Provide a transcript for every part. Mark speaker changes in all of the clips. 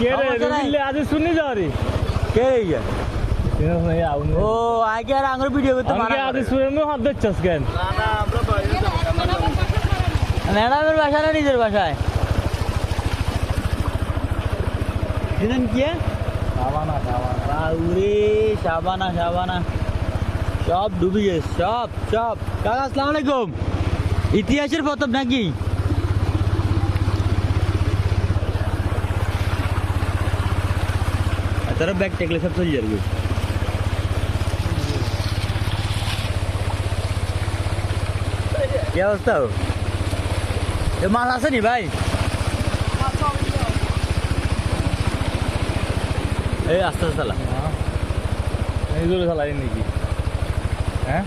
Speaker 1: কে রে রুবিলে আজ শুনি যারি
Speaker 2: কে ইয়া
Speaker 1: ও
Speaker 2: আগে আর আঙ্গুর ভিডিও করতে
Speaker 1: আমাকে আজ শুনে হাত দিচ্ছস কেন
Speaker 3: না আমরা বাইরে যাব
Speaker 2: ম্যাডামের বাসা না নিজের বাসায় দিলেন কি
Speaker 1: সাবানা
Speaker 2: বাউরে সাবানা সব ডুবে গেছে সব কাকা আসসালামু আলাইকুম ইতিহাসের প্রথম নাকি তারা ব্যাগ টেকলে সব চলে যাবে কি অবস্থা এ মাছ আছে নি ভাই এই আস্তে চালা
Speaker 1: এই জোরে চালাই নাকি হ্যাঁ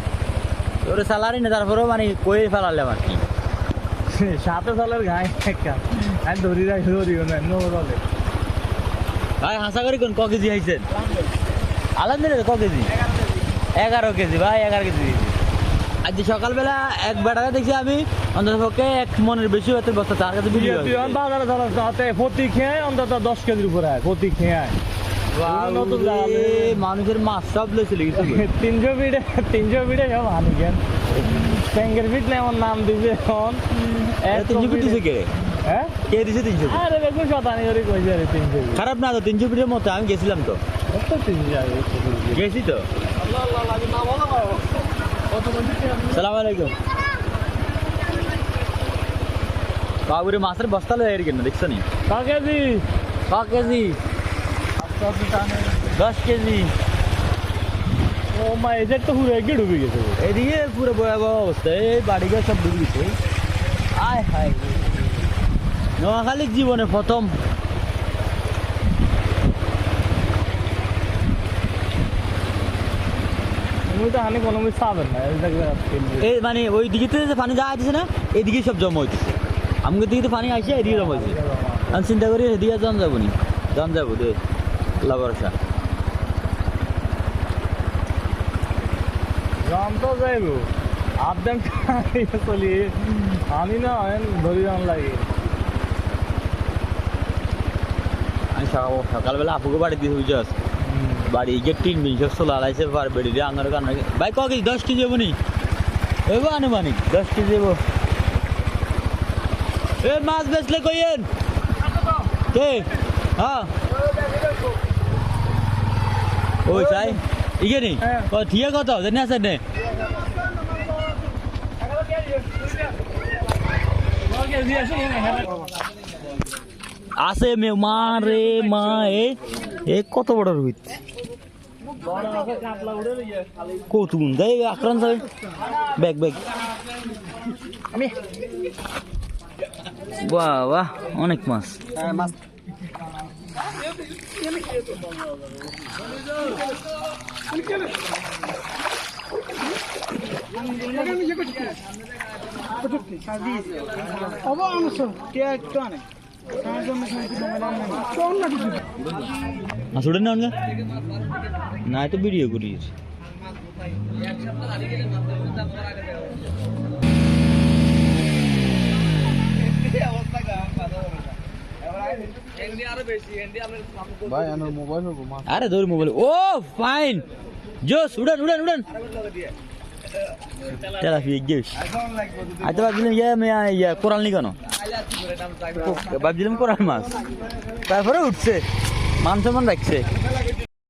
Speaker 2: তোর স্যালারি না তারপরেও মানে কই ফেলালে আমার কি
Speaker 1: সাথে সালের গায়ে একটা আমি ধরি রাখি ধরিও না নোরলে
Speaker 2: ভাই হাসা করি কোন ক কেজি আইছেন আলহামদুলিল্লাহ ক কেজি 11 কেজি ভাই 11 কেজি আজ সকালবেলা এক বেটাকে দেখছি আমি অন্তত পক্ষে 1 মনের বেশি হতে বস্তা তার কাছে ভিডিও
Speaker 1: তুই বাজারে ধরাস তাতে প্রতি খেয়ে অন্তত 10 কেজির উপরে হয় প্রতি খেয়ে নতুন
Speaker 2: মানুষের মাছ সব লইছিল কিছু
Speaker 1: 300 বিড়ে সব হানি কেন ট্যাঙ্গের ফিট নেই আমার নাম দিছে এখন
Speaker 2: 300 ফিট দিছে কে
Speaker 1: হ্যাঁ
Speaker 2: কে দিছে 300 ফিট
Speaker 1: আরে দেখো শতানি করে কইছে রে 300
Speaker 2: খারাপ না তো 300 ফিটের মতো আমি গেছিলাম তো
Speaker 1: কত 300
Speaker 2: গেছি তো
Speaker 3: আল্লাহ লাগি না বলো কত বন্ধু
Speaker 2: আসসালামু আলাইকুম বাবুরে মাছের বস্তা লয়ে এর কেন দেখছ নি
Speaker 1: কেজি
Speaker 2: ক কেজি 10 কেজি
Speaker 1: ও মা এদের তো পুরো এগিয়ে ডুবে গেছে
Speaker 2: এদিকে পুরো ভয়াবহ অবস্থা এই বাড়িঘর সব ডুবে গেছে আয় হায় নোয়াখালীর জীবনে প্রথম
Speaker 1: তুমি তো হানি কোনো কিছু পাবেন না
Speaker 2: এই মানে ওই দিকে যে পানি যা আসছে না এদিকে সব জমা হইতেছে আমাদের দিকে তো পানি আসে এদিকে জমা হয়েছে আমি চিন্তা করি এদিকে জন যাবো নি জন যাবো দে আল্লাহ ভরসা
Speaker 1: জান তো যাইব আবদান চলি আমি না ধরি জান লাগে
Speaker 2: আমি সকালবেলা আপুকে বাড়ি দিয়ে বুঝছ বাড়ি গিয়ে 3 দিন সব চলে আলাইছে পার বেড়ি দিয়ে আঙার কান্না ভাই ক কেজি 10 কেজি যাবো নি এবার আনুমানিক 10 কেজি যাবো এ মাছ বেচলে কইয়েন কে হ্যাঁ ওই চাই ইগে নি ঠিক কত জানি আছে নে আছে মে মা রে মা এ কত বড় রুইত কৌতুক দেয় আক্রান্ত ব্যাগ বাহ বাহ অনেক মাছ আসলে না না তো ভিডিও করিস আরে ধর মোবাইল ও ফাইন জোস উড়ান তেলা ফি গেস আচ্ছা ভাবছিলাম ইয়া কোরাল নি কেন ভাবছিলাম কোরাল মাছ তারপরে উঠছে মান সম্মান রাখছে